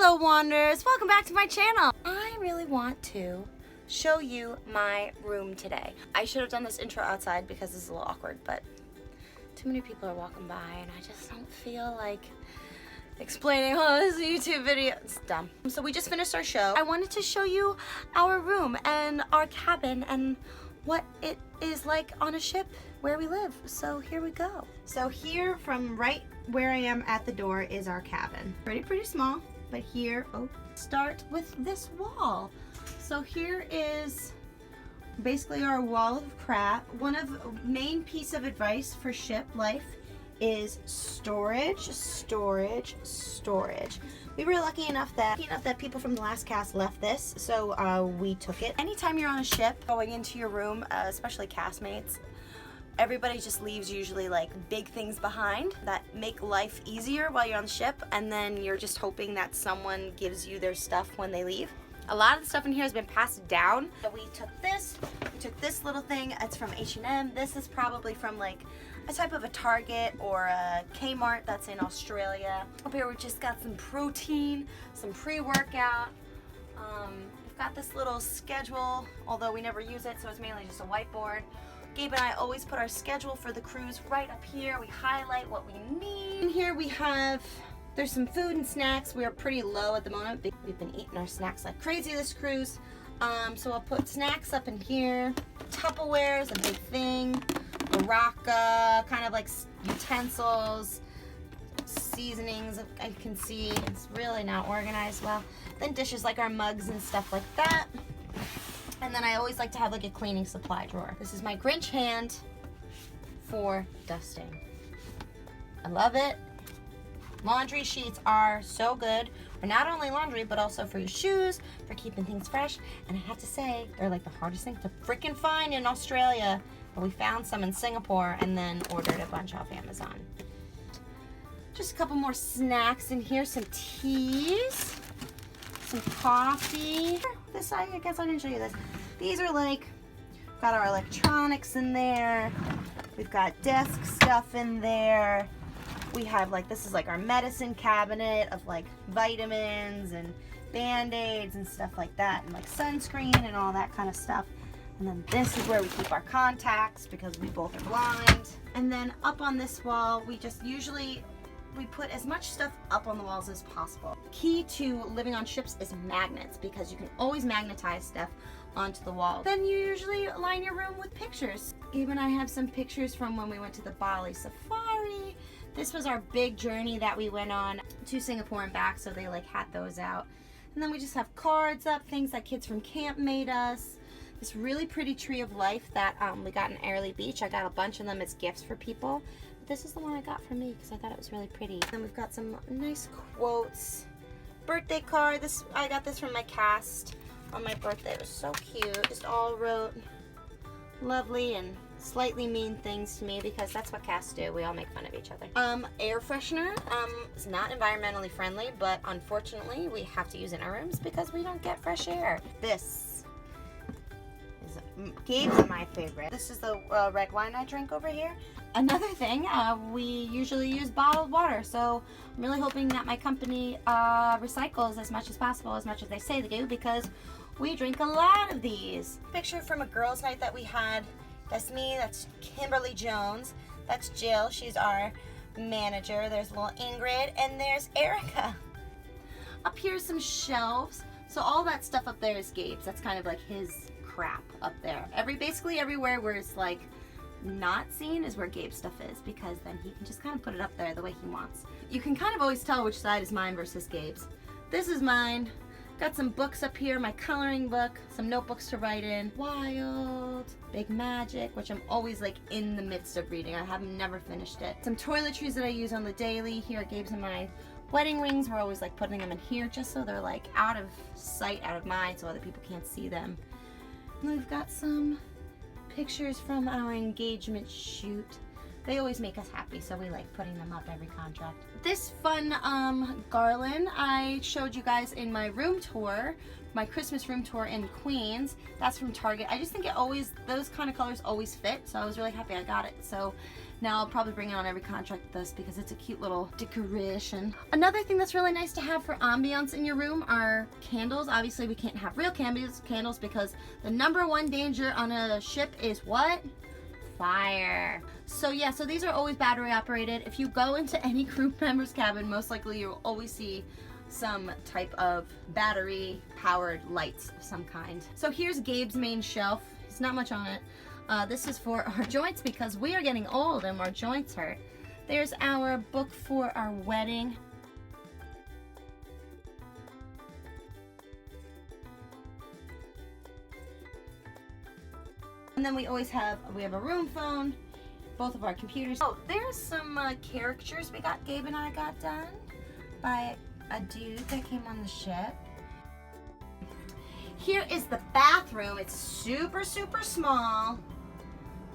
Hello Wanderers, welcome back to my channel. I really want to show you my room today. I should have done this intro outside because this is a little awkward, but too many people are walking by and I just don't feel like explaining, oh, this is a YouTube video. It's dumb. So we just finished our show. I wanted to show you our room and our cabin and what it is like on a ship where we live. So here we go. So here from right where I am at the door is our cabin. Pretty small, but here, start with this wall. So here is basically our wall of crap. One of the main piece of advice for ship life is storage. We were lucky enough that people from the last cast left this, so we took it. Anytime you're on a ship going into your room, especially castmates, everybody just leaves usually like big things behind that make life easier while you're on the ship, and then you're just hoping that someone gives you their stuff when they leave. A lot of the stuff in here has been passed down. So we took this little thing, it's from H&M. This is probably from like a type of a Target or a Kmart that's in Australia. Up here we just got some protein, some pre-workout. We've got this little schedule, although we never use it, so it's mainly just a whiteboard. Gabe and I always put our schedule for the cruise right up here. We highlight what we need. In here we have, there's some food and snacks. We are pretty low at the moment. We've been eating our snacks like crazy this cruise. So I'll put snacks up in here. Tupperware is a big thing. Baraka, kind of like utensils, seasonings, I can see. It's really not organized well. Then dishes like our mugs and stuff like that. And then I always like to have like a cleaning supply drawer. This is my Grinch hand for dusting. I love it. Laundry sheets are so good for not only laundry, but also for your shoes, for keeping things fresh. And I have to say, they're like the hardest thing to freaking find in Australia. But we found some in Singapore and then ordered a bunch off Amazon. Just a couple more snacks in here, some teas, some coffee. This, I guess I didn't show you this. These are like, got our electronics in there. We've got desk stuff in there. We have like, this is like our medicine cabinet of like vitamins and Band-Aids and stuff like that, and like sunscreen and all that kind of stuff. And then this is where we keep our contacts because we both are blind. And then up on this wall, we just usually, we put as much stuff up on the walls as possible. Key to living on ships is magnets, because you can always magnetize stuff onto the wall. Then you usually line your room with pictures. Gabe and I have some pictures from when we went to the Bali Safari. This was our big journey that we went on to Singapore and back, so they like had those out. And then we just have cards up, things that kids from camp made us. This really pretty tree of life that we got in Airlie Beach. I got a bunch of them as gifts for people. This is the one I got for me because I thought it was really pretty. Then we've got some nice quotes. Birthday card. I got this from my cast on my birthday. It was so cute. Just all wrote lovely and slightly mean things to me because that's what casts do. We all make fun of each other. Air freshener. It's not environmentally friendly, but unfortunately we have to use it in our rooms because we don't get fresh air. This is Gabe's my favorite. This is the red wine I drink over here. Another thing, we usually use bottled water, so I'm really hoping that my company recycles as much as possible, as much as they say they do, because we drink a lot of these. Picture from a girls' night that we had. That's me, that's Kimberly Jones, that's Jill, she's our manager. There's little Ingrid, and there's Erica. Up here's some shelves. So all that stuff up there is Gabe's. That's kind of like his crap up there. Basically everywhere where it's like not seen is where Gabe's stuff is, because then he can just kind of put it up there the way he wants. You can kind of always tell which side is mine versus Gabe's. This is mine. Got some books up here, my coloring book, some notebooks to write in. Wild, Big Magic, which I'm always like in the midst of reading. I have never finished it. Some toiletries that I use on the daily. Here at Gabe's and mine. Wedding rings, we're always like putting them in here just so they're like out of sight, out of mind, so other people can't see them. And we've got some pictures from our engagement shoot. They always make us happy, so we like putting them up every contract. This fun garland I showed you guys in my room tour my Christmas room tour in Queens. That's from Target. I just think it always, those kind of colors always fit, so I was really happy I got it. So now I'll probably bring it on every contract with this because it's a cute little decoration. Another thing that's really nice to have for ambiance in your room are candles. Obviously we can't have real candles because the #1 danger on a ship is what? Fire. So yeah, so these are always battery operated. If you go into any crew member's cabin, most likely you'll always see some type of battery powered lights of some kind. So here's Gabe's main shelf. There's not much on it. This is for our joints because we are getting old and our joints hurt. There's our book for our wedding. And then we have a room phone, both of our computers. Oh, there's some caricatures Gabe and I got done by a dude that came on the ship. Here is the bathroom. It's super, super small,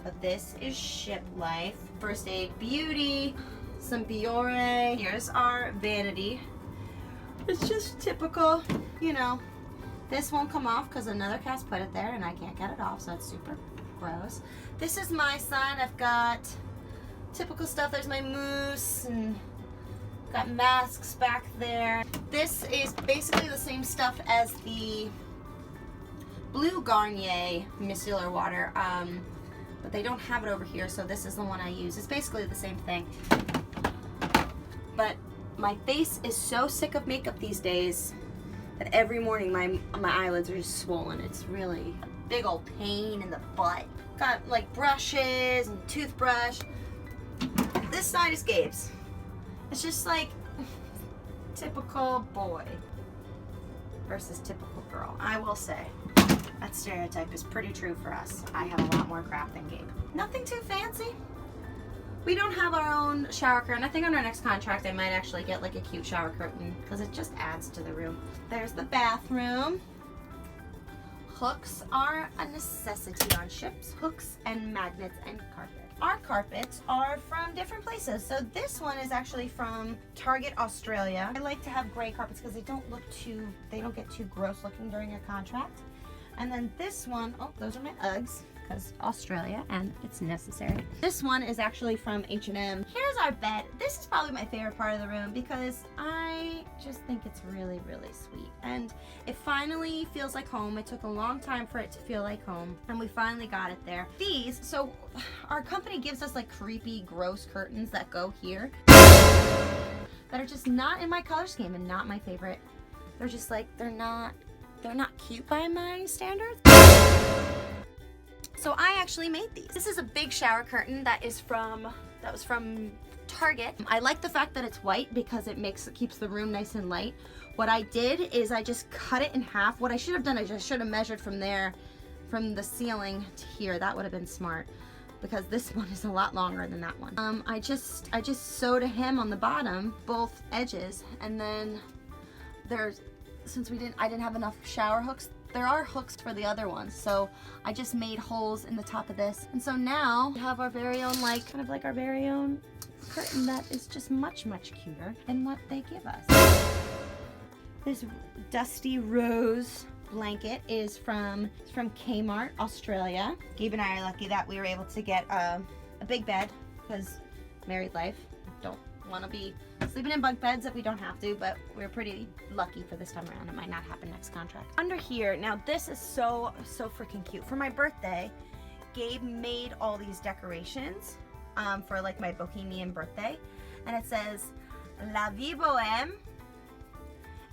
but this is ship life. First aid beauty, some Biore. Here's our vanity. It's just typical, you know. This won't come off because another cast put it there and I can't get it off, so it's super gross. This is my side. I've got typical stuff. There's my moose and got masks back there. This is basically the same stuff as the blue Garnier micellar water, but they don't have it over here, so this is the one I use. It's basically the same thing. But my face is so sick of makeup these days that every morning my eyelids are just swollen. It's really a big old pain in the butt. Got like brushes and toothbrush. This side is Gabe's. It's just like typical boy versus typical girl. I will say that stereotype is pretty true for us. I have a lot more crap than Gabe. Nothing too fancy. We don't have our own shower curtain. I think on our next contract I might actually get like a cute shower curtain because it just adds to the room. There's the bathroom. Hooks are a necessity on ships. Hooks and magnets and carpet. Our carpets are from different places. So this one is actually from Target Australia. I like to have gray carpets because they don't get too gross looking during a contract. And then this one, oh, those are my Uggs because Australia and it's necessary. This one is actually from H&M. Here's our bed. This is probably my favorite part of the room because I just think it's really, really sweet. And it finally feels like home. It took a long time for it to feel like home and we finally got it there. So our company gives us like creepy, gross curtains that go here that are just not in my color scheme and not my favorite. They're just like, they're not cute by my standards. So I actually made these. This is a big shower curtain that was from Target. I like the fact that it's white because it keeps the room nice and light. What I did is I just cut it in half. What I should have done, I just should have measured from there, from the ceiling to here. That would have been smart because this one is a lot longer than that one. I just sewed a hem on the bottom, both edges, and then since I didn't have enough shower hooks, there are hooks for the other ones, so I just made holes in the top of this. And so now we have our very own, kind of like our very own curtain that is just much, much cuter than what they give us. This dusty rose blanket is from Kmart, Australia. Gabe and I are lucky that we were able to get a big bed because married life. Don't want to be sleeping in bunk beds if we don't have to, but we're pretty lucky for this time around. It might not happen next contract. Under here, now this is so freaking cute. For my birthday, Gabe made all these decorations for like my bohemian birthday, and it says La Vie Bohème,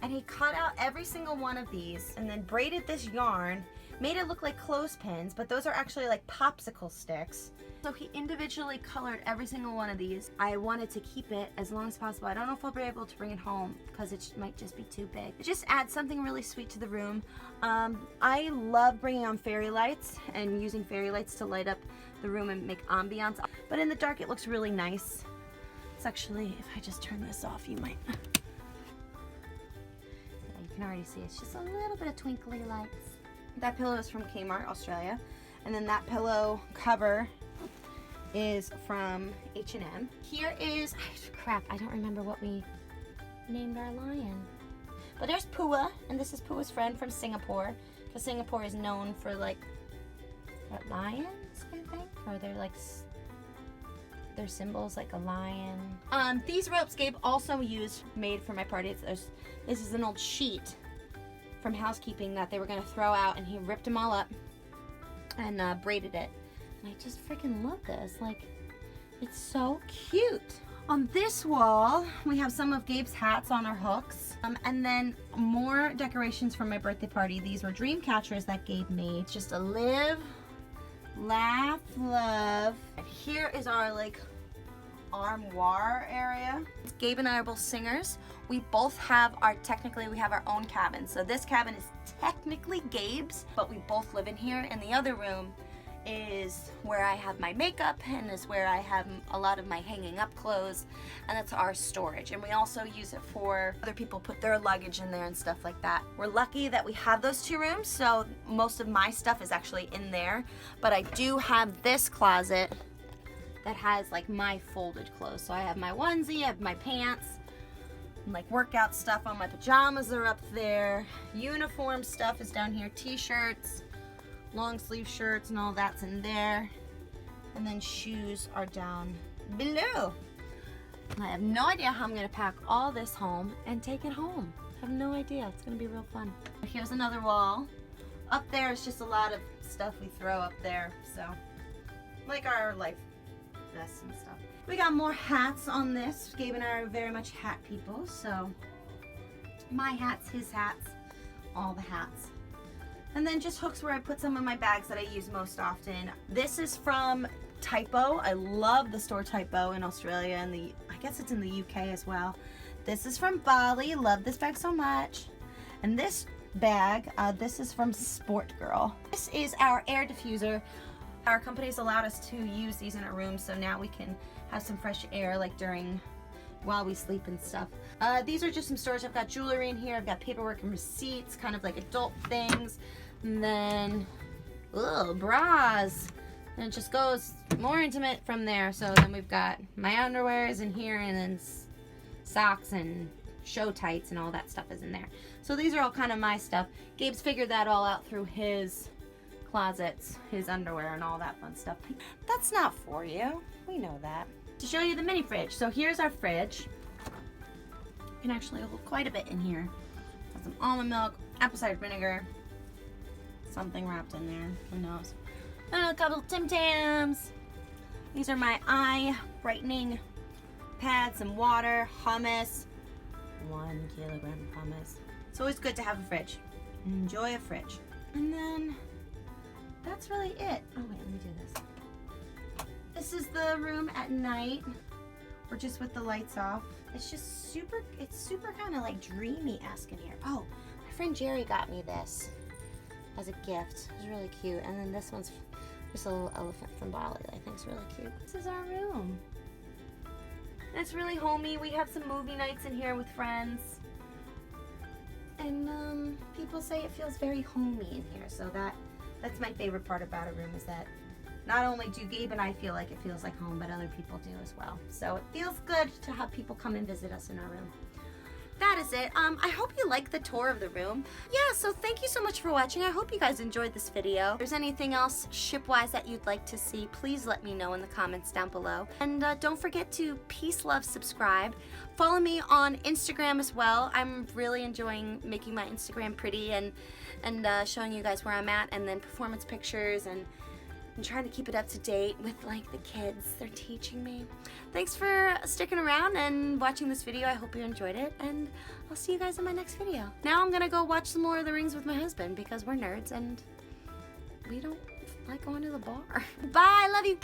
and he cut out every single one of these and then braided this yarn, made it look like clothespins, but those are actually like popsicle sticks. So he individually colored every single one of these. I wanted to keep it as long as possible. I don't know if I'll be able to bring it home because it might just be too big. It just adds something really sweet to the room. I love bringing on fairy lights and using fairy lights to light up the room and make ambiance. But in the dark, it looks really nice. It's actually, if I just turn this off, you might. Yeah, you can already see it's just a little bit of twinkly lights. That pillow is from Kmart, Australia. And then that pillow cover is from H&M. Here is, crap, I don't remember what we named our lion. But there's Pua, and this is Pua's friend from Singapore, because Singapore is known for like what, lions, I think, or they're like their symbols like a lion. These ropes Gabe also made for my party. This is an old sheet from housekeeping that they were gonna throw out, and he ripped them all up and braided it. And I just freaking love this. Like, it's so cute. On this wall, we have some of Gabe's hats on our hooks, and then more decorations from my birthday party. These were dream catchers that Gabe made. Just a live, laugh, love. And here is our like armoire area. Gabe and I are both singers. We both have we have our own cabin. So this cabin is technically Gabe's, but we both live in here. And the other room is where I have my makeup, and is where I have a lot of my hanging up clothes, and that's our storage. And we also use it for other people put their luggage in there and stuff like that. We're lucky that we have those two rooms, so most of my stuff is actually in there, but I do have this closet that has like my folded clothes. So I have my onesie, I have my pants, and like workout stuff on. My pajamas are up there, uniform stuff is down here, t-shirts, long sleeve shirts, and all that's in there. And then shoes are down below. I have no idea how I'm gonna pack all this home and take it home. I have no idea. It's gonna be real fun. Here's another wall. Up there is just a lot of stuff we throw up there. So, like our life vests and stuff. We got more hats on this. Gabe and I are very much hat people. So, my hats, his hats, all the hats. And then just hooks where I put some of my bags that I use most often. This is from Typo. I love the store Typo in Australia, and I guess it's in the UK as well. This is from Bali. Love this bag so much. And this bag, this is from Sport Girl. This is our air diffuser. Our company's allowed us to use these in our room, so now we can have some fresh air like while we sleep and stuff. These are just some storage. I've got jewelry in here. I've got paperwork and receipts, kind of like adult things. And then, bras. And it just goes more intimate from there. So then we've got my underwears in here, and then socks and show tights and all that stuff is in there. So these are all kind of my stuff. Gabe's figured that all out through his closets, his underwear and all that fun stuff. That's not for you. We know that. To show you the mini fridge. So here's our fridge. You can actually hold quite a bit in here. Got some almond milk, apple cider vinegar, something wrapped in there, who knows. And a couple of Tim Tams. These are my eye brightening pads, some water, hummus, 1 kilogram of hummus. It's always good to have a fridge. Enjoy a fridge. And then that's really it. Oh wait, let me do this. This is the room at night. We're just with the lights off. It's just super kind of like dreamy-esque in here. Oh, my friend Jerry got me this as a gift. It's really cute. And then this one's just a little elephant from Bali that I think is really cute. This is our room. And it's really homey. We have some movie nights in here with friends. And people say it feels very homey in here. So that's my favorite part about a room, is that not only do Gabe and I feel like it feels like home, but other people do as well. So it feels good to have people come and visit us in our room. That is it. I hope you like the tour of the room. Yeah, so thank you so much for watching. I hope you guys enjoyed this video. If there's anything else ship-wise that you'd like to see, please let me know in the comments down below. And don't forget to peace, love, subscribe. Follow me on Instagram as well. I'm really enjoying making my Instagram pretty and showing you guys where I'm at, and then performance pictures, and trying to keep it up to date with like the kids. They're teaching me. Thanks for sticking around and watching this video. I hope you enjoyed it, and I'll see you guys in my next video. Now I'm gonna go watch some more of The Rings with my husband, because we're nerds and we don't like going to the bar. Bye, love you.